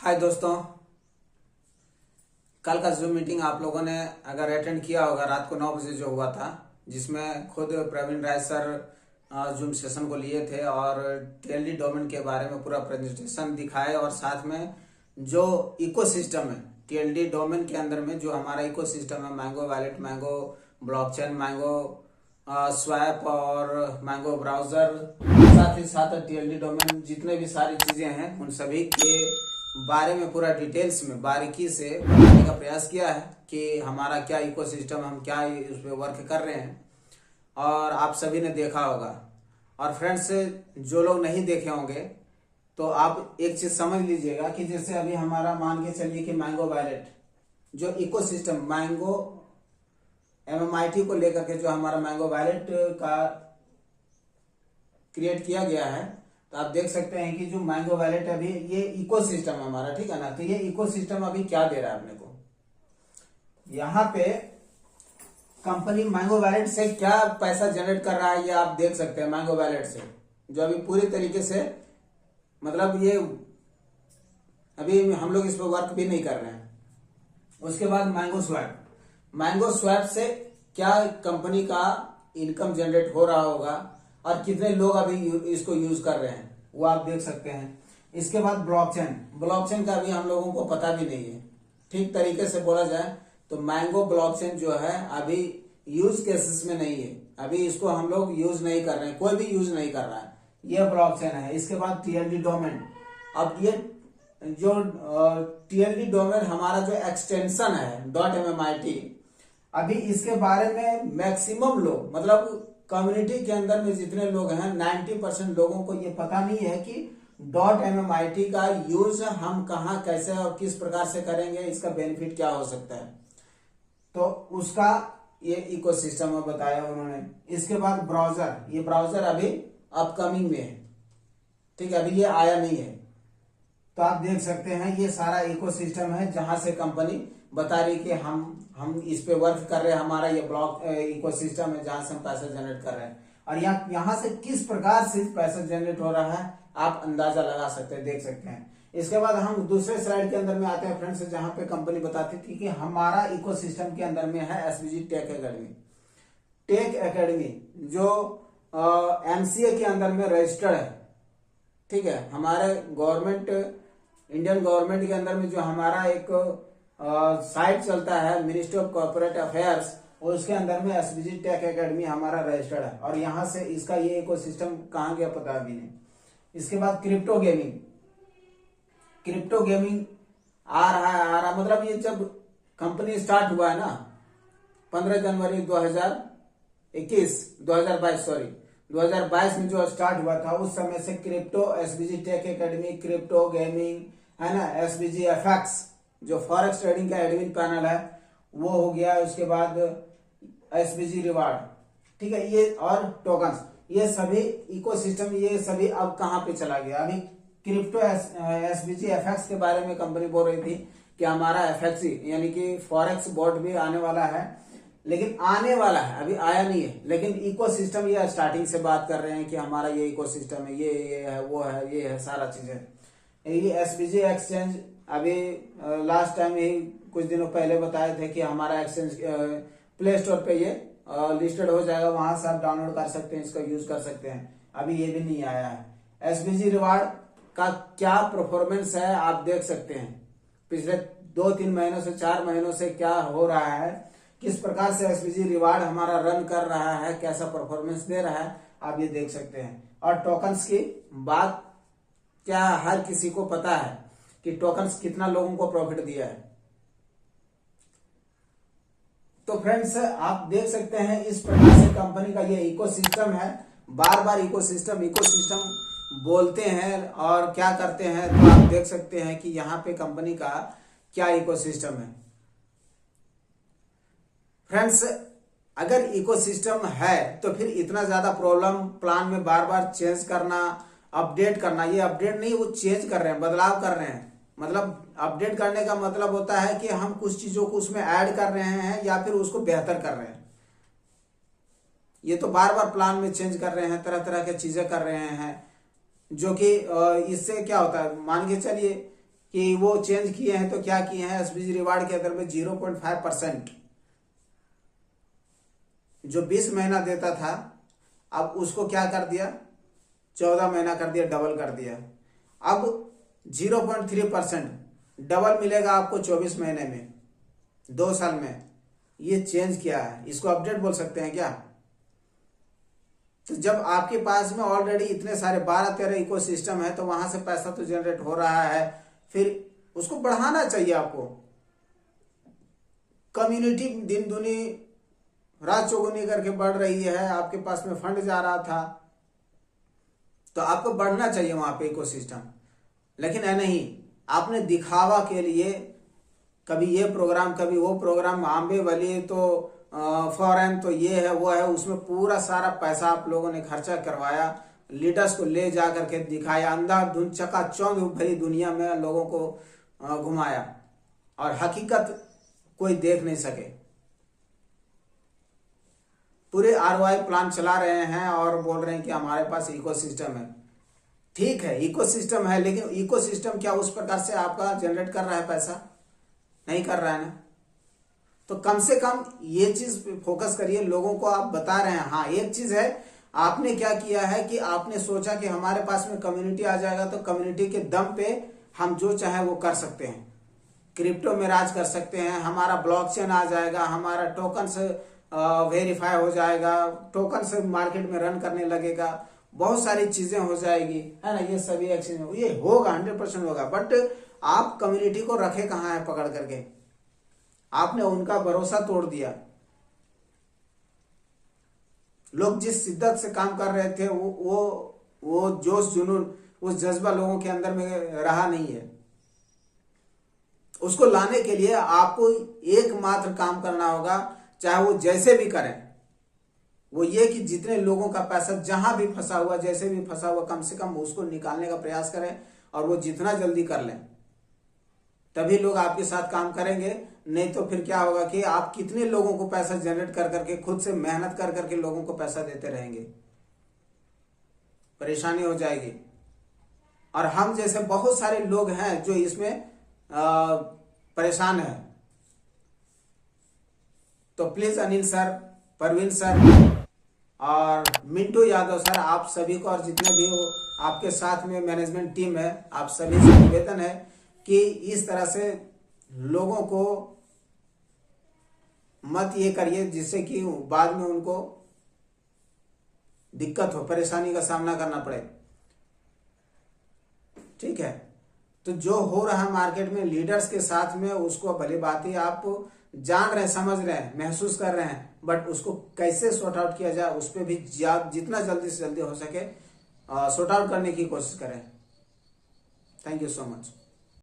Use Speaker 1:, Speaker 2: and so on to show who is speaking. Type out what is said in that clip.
Speaker 1: हाय दोस्तों, कल का जूम मीटिंग आप लोगों ने अगर अटेंड किया होगा रात को 9 बजे जो हुआ था, जिसमें खुद प्रवीण राय सर जूम सेशन को लिए थे और टीएलडी डोमेन के बारे में पूरा प्रेजेंटेशन दिखाए और साथ में जो इकोसिस्टम है टीएलडी डोमेन के अंदर में जो हमारा इकोसिस्टम है mango wallet, mango blockchain, mango swap और मैंगो ब्राउजर, साथ ही साथ टीएलडी डोमेन जितने भी सारी चीजें हैं उन सभी के बारे में पूरा डिटेल्स में बारीकी से बताने का प्रयास किया है कि हमारा क्या इकोसिस्टम, हम क्या उस पर वर्क कर रहे हैं और आप सभी ने देखा होगा। और फ्रेंड्स, जो लोग नहीं देखे होंगे तो आप एक चीज समझ लीजिएगा कि जैसे अभी हमारा मान के चलिए कि मैंगो वैलेट जो इकोसिस्टम मैंगो MMIT को लेकर के जो हमारा मैंगो वैलेट का क्रिएट किया गया है, तो आप देख सकते हैं कि जो मैंगो वैलेट अभी ये इकोसिस्टम है हमारा, ठीक है ना। तो ये इकोसिस्टम अभी क्या दे रहा है अपने को, यहाँ पे कंपनी मैंगो वैलेट से क्या पैसा जनरेट कर रहा है ये आप देख सकते हैं। मैंगो वैलेट से जो अभी पूरी तरीके से मतलब ये अभी हम लोग इस पर वर्क भी नहीं कर रहे हैं। उसके बाद मैंगो स्वैप से क्या कंपनी का इनकम जनरेट हो रहा होगा और कितने लोग अभी इसको यूज कर रहे हैं वो आप देख सकते हैं। इसके बाद ब्लॉकचेन का अभी हम लोगों को पता भी नहीं है। ठीक तरीके से बोला जाए तो मैंगो ब्लॉकचेन जो है अभी यूज केसेस में नहीं है, अभी इसको हम लोग यूज नहीं कर रहे हैं, कोई भी यूज नहीं कर रहा है। ये ब्लॉकचेन है। इसके बाद टीएलडी डोमेन। अब ये जो टीएलडी डोमेन हमारा जो एक्सटेंशन है .MMIT, अभी इसके बारे में मैक्सिमम लोग मतलब कम्युनिटी के अंदर में जितने लोग हैं 90% लोगों को ये पता नहीं है कि .MMIT का यूज हम कहाँ, कैसे और किस प्रकार से करेंगे, इसका बेनिफिट क्या हो सकता है। तो उसका ये इकोसिस्टम में बताया उन्होंने। इसके बाद ये ब्राउजर अभी अपकमिंग में है, ठीक है, अभी ये आया नहीं है। तो आप देख सकते हैं ये सारा इकोसिस्टम है जहां से कंपनी बता रही कि हम इस पे वर्क कर रहे हैं, हमारा ये ब्लॉक इकोसिस्टम है जहां से हम पैसा जनरेट कर रहे हैं। और यहाँ से किस प्रकार से पैसा जनरेट हो रहा है आप अंदाजा लगा सकते हैं, देख सकते हैं। इसके बाद हम दूसरे स्लाइड के अंदर में आते हैं फ्रेंड्स, जहां पे कंपनी बताती थी कि हमारा इकोसिस्टम के अंदर में है SBG टेक एकेडमी जो MCA के अंदर में रजिस्टर्ड है, ठीक है। हमारे इंडियन गवर्नमेंट के अंदर में जो हमारा एक साइट चलता है मिनिस्ट्री ऑफ कॉर्पोरेट अफेयर्स, और उसके अंदर में SBG टेक एकेडमी हमारा रजिस्टर्ड है। और यहाँ से इसका ये इकोसिस्टम कहाँ गया पता भी नहीं। इसके बाद क्रिप्टो गेमिंग आ रहा मतलब ये जब कंपनी स्टार्ट हुआ है ना 15 जनवरी 2022 में जो स्टार्ट हुआ था उस समय से crypto SBG tech academy, crypto gaming है ना, SBG FX जो फॉरेक्स ट्रेडिंग का एडमिन पैनल है वो हो गया। उसके बाद SBG रिवार्ड, ठीक है, ये और टोकन्स, ये सभी इकोसिस्टम ये सभी अब कहां पे चला गया। अभी क्रिप्टो SBG FX के बारे में कंपनी बोल रही थी कि हमारा FXC यानी कि फॉरेक्स बोर्ड भी आने वाला है, लेकिन आने वाला है, अभी आया नहीं है। लेकिन इकोसिस्टम ये स्टार्टिंग से बात कर रहे हैं कि हमारा ये इकोसिस्टम है, ये है, वो है, ये है, सारा चीजें। ये SBG एक्सचेंज अभी लास्ट टाइम ही कुछ दिनों पहले बताए थे कि हमारा एक्सचेंज प्ले स्टोर पे ये लिस्टेड हो जाएगा, वहां से आप डाउनलोड कर सकते हैं, इसका यूज कर सकते हैं। अभी ये भी नहीं आया है। SBG रिवार्ड का क्या परफॉर्मेंस है आप देख सकते हैं, पिछले 2-3 महीनों से 4 महीनों से क्या हो रहा है, किस प्रकार से SBG रिवार्ड हमारा रन कर रहा है, कैसा परफॉर्मेंस दे रहा है, आप ये देख सकते हैं। और टोकन्स की बात क्या हर किसी को पता है कि टोकन्स कितना लोगों को प्रॉफिट दिया है। तो फ्रेंड्स, आप देख सकते हैं इस प्रकार से कंपनी का ये इकोसिस्टम है। बार बार इकोसिस्टम बोलते हैं और क्या करते हैं, तो आप देख सकते हैं कि यहाँ पे कंपनी का क्या इकोसिस्टम है। फ्रेंड्स, अगर इकोसिस्टम है तो फिर इतना ज्यादा प्रॉब्लम प्लान में बार बार चेंज करना, अपडेट करना, ये अपडेट नहीं, वो चेंज कर रहे हैं, बदलाव कर रहे हैं। मतलब अपडेट करने का मतलब होता है कि हम कुछ चीजों को उसमें ऐड कर रहे हैं या फिर उसको बेहतर कर रहे हैं। ये तो बार बार प्लान में चेंज कर रहे हैं, तरह तरह की चीजें कर रहे हैं, जो कि इससे क्या होता है, मान के चलिए कि वो चेंज किए हैं तो क्या किए हैं, एसपीजी रिवार्ड के अंदर में 0.5% जो 20 महीना देता था, अब उसको क्या कर दिया, 14 महीना कर दिया, डबल कर दिया। अब 0.3% डबल मिलेगा आपको 24 महीने में, 2 साल में। ये चेंज किया है, इसको अपडेट बोल सकते हैं क्या? तो जब आपके पास में ऑलरेडी इतने सारे 12-13 इकोसिस्टम है तो वहां से पैसा तो जनरेट हो रहा है, फिर उसको बढ़ाना चाहिए आपको। कम्युनिटी दिन दुनी रात चौगुनी करके बढ़ रही है, आपके पास में फंड जा रहा था, तो आपको बढ़ना चाहिए वहां पे इकोसिस्टम। लेकिन है नहीं, आपने दिखावा के लिए कभी ये प्रोग्राम कभी वो प्रोग्राम, आंबे वाली तो फॉरेन तो ये है वो है, उसमें पूरा सारा पैसा आप लोगों ने खर्चा करवाया, लीडर्स को ले जा करके दिखाया, अंधाधुंध चकाचौंध भरी दुनिया में लोगों को घुमाया, और हकीकत कोई देख नहीं सके। पूरे आरओआई प्लान चला रहे हैं और बोल रहे हैं कि हमारे पास इकोसिस्टम है। ठीक है, इकोसिस्टम है, लेकिन इकोसिस्टम क्या उस प्रकार से आपका जनरेट कर रहा है पैसा? नहीं कर रहा है ना। तो कम से कम ये चीज पे फोकस करिए, लोगों को आप बता रहे हैं। हाँ, एक चीज है, आपने क्या किया है कि आपने सोचा कि हमारे पास में कम्युनिटी आ जाएगा तो कम्युनिटी के दम पे हम जो चाहे वो कर सकते हैं, क्रिप्टो में राज कर सकते हैं, हमारा ब्लॉकचेन आ जाएगा, हमारा टोकन से वेरीफाई हो जाएगा, टोकन से मार्केट में रन करने लगेगा, बहुत सारी चीजें हो जाएगी, है ना। ये सभी एक्शन ये होगा, 100% होगा। बट आप कम्युनिटी को रखे कहाँ है पकड़ करके? आपने उनका भरोसा तोड़ दिया। लोग जिस शिद्दत से काम कर रहे थे वो जोश जुनून, उस जज्बा लोगों के अंदर में रहा नहीं है। उसको लाने के लिए आपको एकमात्र काम करना होगा, चाहे वो जैसे भी करें, वो ये कि जितने लोगों का पैसा जहां भी फंसा हुआ, जैसे भी फंसा हुआ, कम से कम उसको निकालने का प्रयास करें, और वो जितना जल्दी कर लें तभी लोग आपके साथ काम करेंगे। नहीं तो फिर क्या होगा कि आप कितने लोगों को पैसा जनरेट कर करके, खुद से मेहनत कर करके लोगों को पैसा देते रहेंगे, परेशानी हो जाएगी। और हम जैसे बहुत सारे लोग हैं जो इसमें परेशान है। तो please Anil sir, Parveen sir और मिंटू यादव सर, आप सभी को और जितने भी हो आपके साथ में मैनेजमेंट टीम है, आप सभी से निवेदन है कि इस तरह से लोगों को मत ये करिए जिससे कि बाद में उनको दिक्कत हो, परेशानी का सामना करना पड़े। ठीक है, तो जो हो रहा है मार्केट में लीडर्स के साथ में, उसको भली बात ही आप जान रहे हैं, समझ रहे हैं, महसूस कर रहे हैं, बट उसको कैसे सॉर्ट आउट किया जाए उस पर भी जितना जल्दी से जल्दी हो सके सॉर्ट आउट करने की कोशिश करें। Thank you so much.